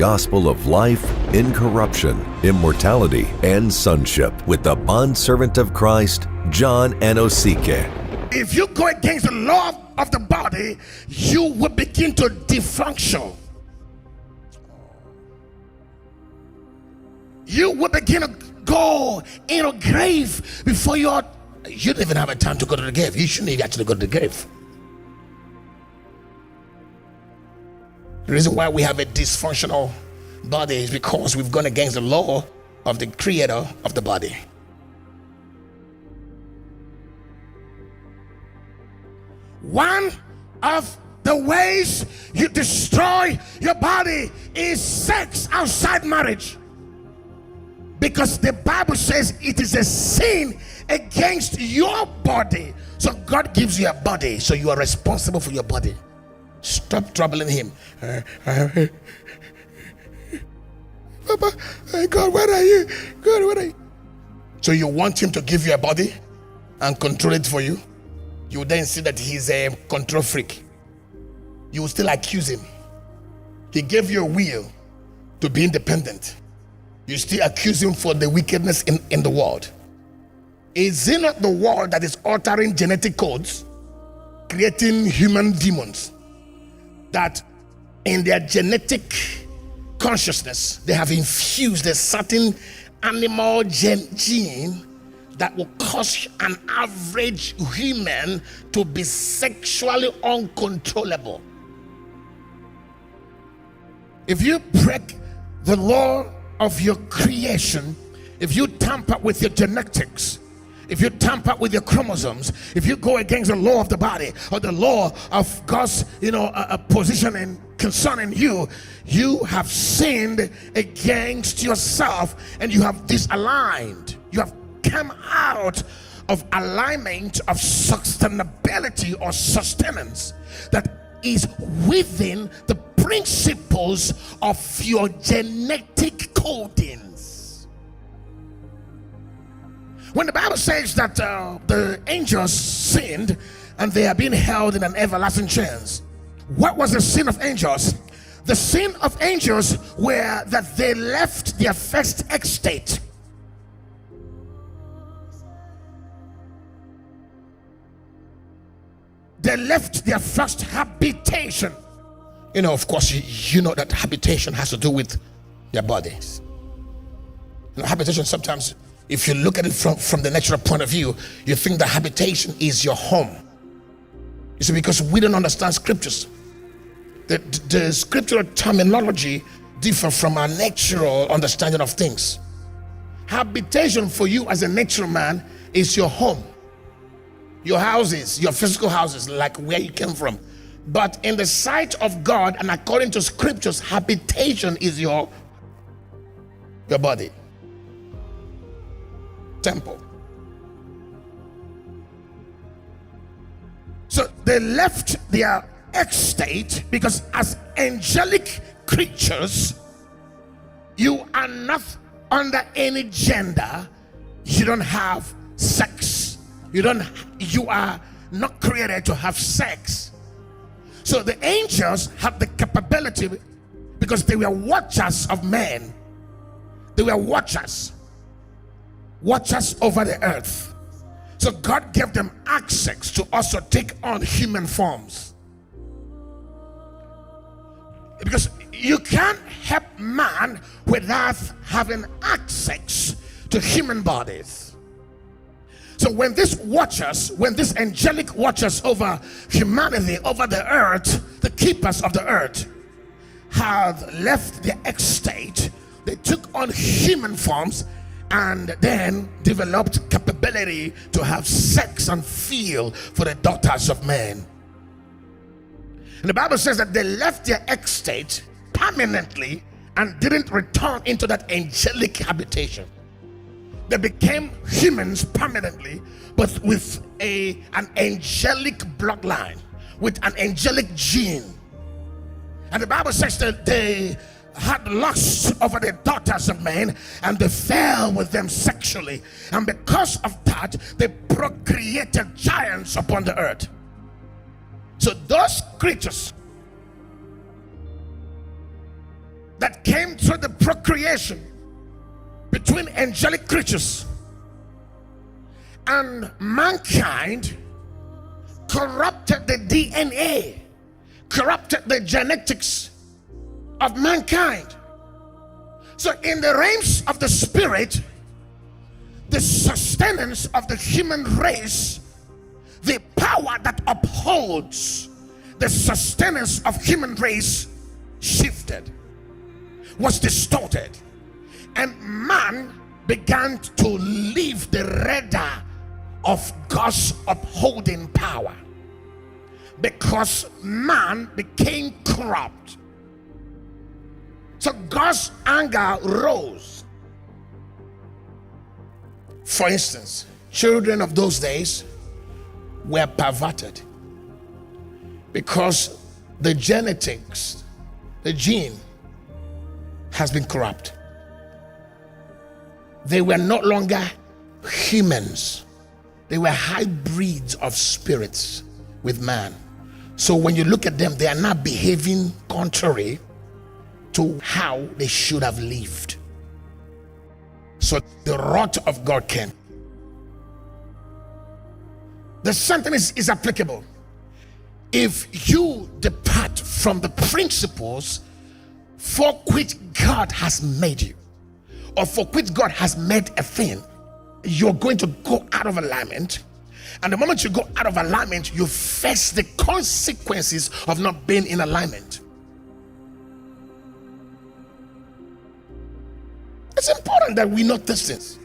gospel of life, incorruption, immortality, and sonship with the bondservant of Christ, John Anosike. If you go against the law of the body, you will begin to defunction. You will begin to go in a grave before you don't even have a time to go to the grave. You shouldn't even actually go to the grave. The reason why we have a dysfunctional body is because we've gone against the law of the creator of the body. One of the ways you destroy your body is sex outside marriage. Because the Bible says it is a sin against your body. So God gives you a body, so you are responsible for your body. Stop troubling him. Papa, God, where are you? God, where are you? So you want him to give you a body and control it for you? You then see that he's a control freak. You will still accuse him. He gave you a will to be independent. You still accuse him for the wickedness in the world. Is it not the world that is altering genetic codes, creating human demons, that in their genetic consciousness they have infused a certain animal gene that will cause an average human to be sexually uncontrollable? If you break the law of your creation, if you tamper with your genetics, if you tamper with your chromosomes, if you go against the law of the body or the law of God's positioning concerning you, you have sinned against yourself and you have disaligned. You have come out of alignment of sustainability or sustenance that is within the principles of your genetic codings. When the Bible says that the angels sinned and they are being held in an everlasting chains, what was the sin of angels? The sin of angels were that they left their first estate. They left their first habitation. Of course, you know that habitation has to do with their bodies. Habitation, sometimes, if you look at it from the natural point of view, you think that habitation is your home. You see, because we don't understand scriptures. The scriptural terminology differ from our natural understanding of things. Habitation for you as a natural man is your home. Your houses, your physical houses, like where you came from. But in the sight of God and according to scriptures, habitation is your body. Temple. So they left their estate because as angelic creatures, you are not under any gender. You don't have sex. You are not created to have sex. So the angels have the capability, because they were watchers of men. They were watchers over the earth. So God gave them access to also take on human forms. Because you can't help man without having access to human bodies. So when these angelic watchers over humanity, over the earth, the keepers of the earth, have left their estate, they took on human forms and then developed capability to have sex and feel for the daughters of men. And the Bible says that they left their estate permanently and didn't return into that angelic habitation. They became humans permanently, but with an angelic bloodline, with an angelic gene. And the Bible says that they had lust over the daughters of men and they fell with them sexually, and because of that they procreated giants upon the earth. So those creatures that came through the procreation between angelic creatures and mankind corrupted the DNA, corrupted the genetics of mankind. So in the realms of the spirit, the sustenance of the human race, the power that upholds the sustenance of human race shifted, was distorted, and man began to leave the radar of God's upholding power because man became corrupt. So God's anger rose. For instance, children of those days were perverted because the genetics, the gene, has been corrupt. They were no longer humans. They were hybrids of spirits with man. So when you look at them, they are not behaving contrary to how they should have lived. So the wrath of God came. The sentence is applicable. If you depart from the principles for which God has made you, or for which God has made a thing, you're going to go out of alignment. And the moment you go out of alignment, you face the consequences of not being in alignment. It's important that we note these things.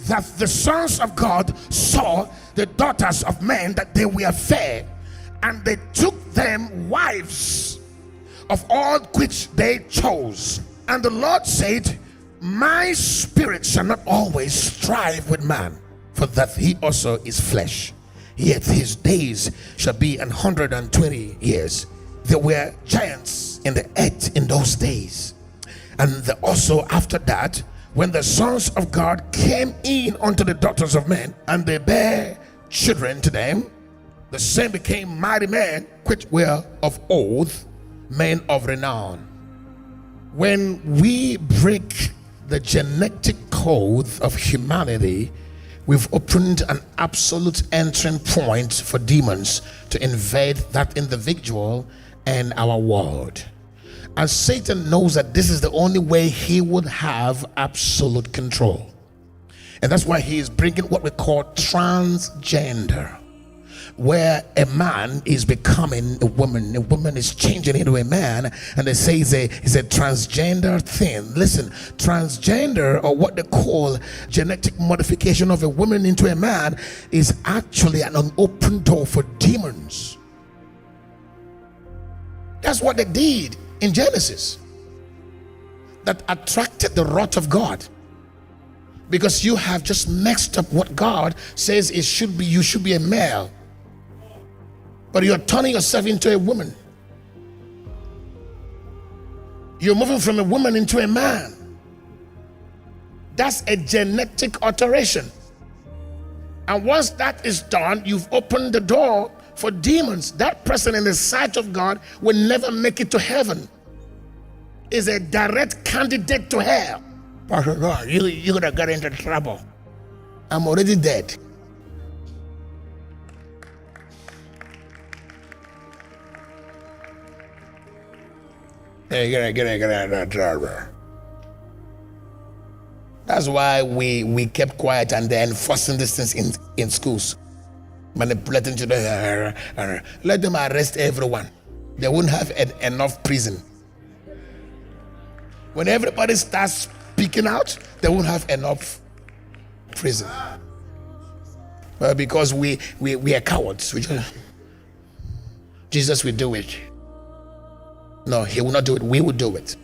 That the sons of God saw the daughters of men, that they were fair, and they took them wives of all which they chose. And the Lord said, my spirit shall not always strive with man, for that he also is flesh. Yet his days shall be 120 years. There were giants in the earth in those days. And also after that, when the sons of God came in unto the daughters of men, and they bare children to them, the same became mighty men, which were of old, men of renown. When we break the genetic code of humanity, we've opened an absolute entering point for demons to invade that individual and our world. And Satan knows that this is the only way he would have absolute control. And that's why he is bringing what we call transgender, where a man is becoming a woman is changing into a man, and they say it's a transgender thing. Listen, transgender, or what they call genetic modification of a woman into a man, is actually an open door for demons. That's what they did in Genesis, that attracted the wrath of God, because you have just mixed up what God says it should be. You should be a male, but you're turning yourself into a woman. You're moving from a woman into a man. That's a genetic alteration. And once that is done, you've opened the door for demons. That person in the sight of God will never make it to heaven. Is a direct candidate to hell. Pastor God, you're gonna get into trouble. I'm already dead. Hey, get into trouble. That's why we kept quiet and they're enforcing these things in schools. Manipulating children. Let them arrest everyone. They won't have enough prison. When everybody starts speaking out, they won't have enough prison. Well, because we are cowards. Jesus will do it. No, he will not do it. We will do it.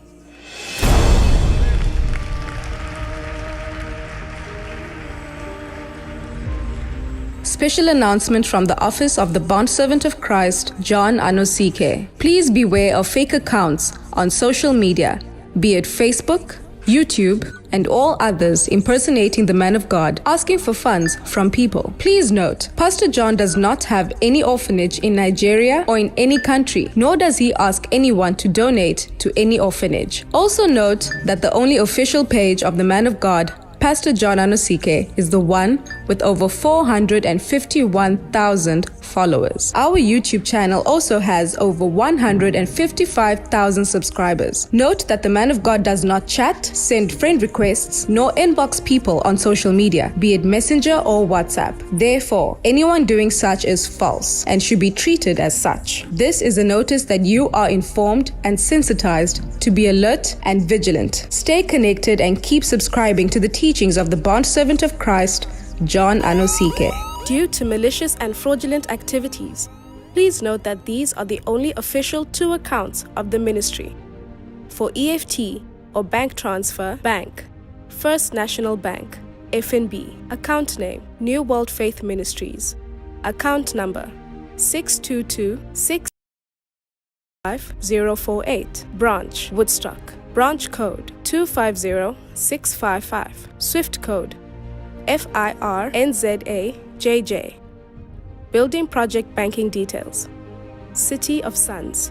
Special announcement from the Office of the Bondservant of Christ, John Anosike. Please beware of fake accounts on social media, be it Facebook, YouTube, and all others impersonating the man of God, asking for funds from people. Please note, Pastor John does not have any orphanage in Nigeria or in any country, nor does he ask anyone to donate to any orphanage. Also note that the only official page of the man of God, Pastor John Anosike, is the one with over 451,000 followers. Our YouTube channel also has over 155,000 subscribers. Note that the man of God does not chat, send friend requests, nor inbox people on social media, be it Messenger or WhatsApp. Therefore, anyone doing such is false and should be treated as such. This is a notice that you are informed and sensitized to be alert and vigilant. Stay connected and keep subscribing to the teachings of the bondservant of Christ, John Anosike. Due to malicious and fraudulent activities, please note that these are the only official 2 accounts of the ministry. For EFT or bank transfer, bank, First National Bank, FNB, account name, New World Faith Ministries, account number 622-65048, branch, Woodstock, branch code 250655, Swift code FIRNZAJJ. Building project banking details. City of Sons.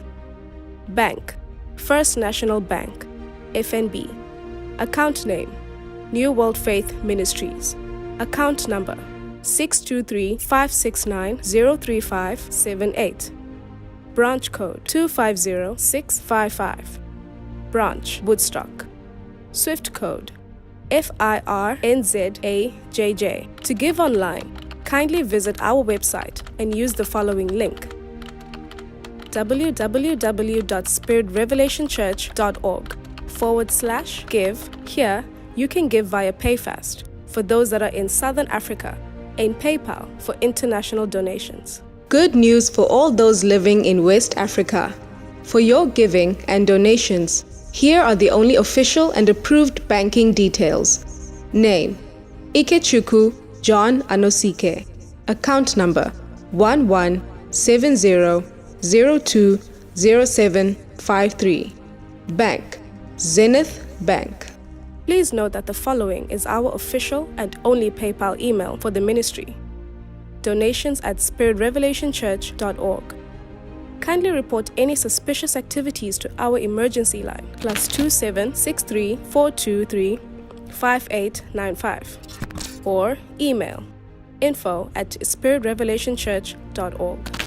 Bank, First National Bank, FNB. Account name, New World Faith Ministries. Account number 623-569-03578. Branch code 250655. Branch, Woodstock. Swift code FIRNZAJJ. To give online, kindly visit our website and use the following link: www.spiritrevelationchurch.org/give. Here, you can give via PayFast for those that are in Southern Africa and PayPal for international donations. Good news for all those living in West Africa. For your giving and donations, here are the only official and approved banking details. Name: Ikechukwu John Anosike. Account number 1170020753. Bank: Zenith Bank. Please note that the following is our official and only PayPal email for the ministry: donations@spiritrevelationchurch.org. Kindly report any suspicious activities to our emergency line, +27 63 423 5895, or email info@spiritrevelationchurch.org.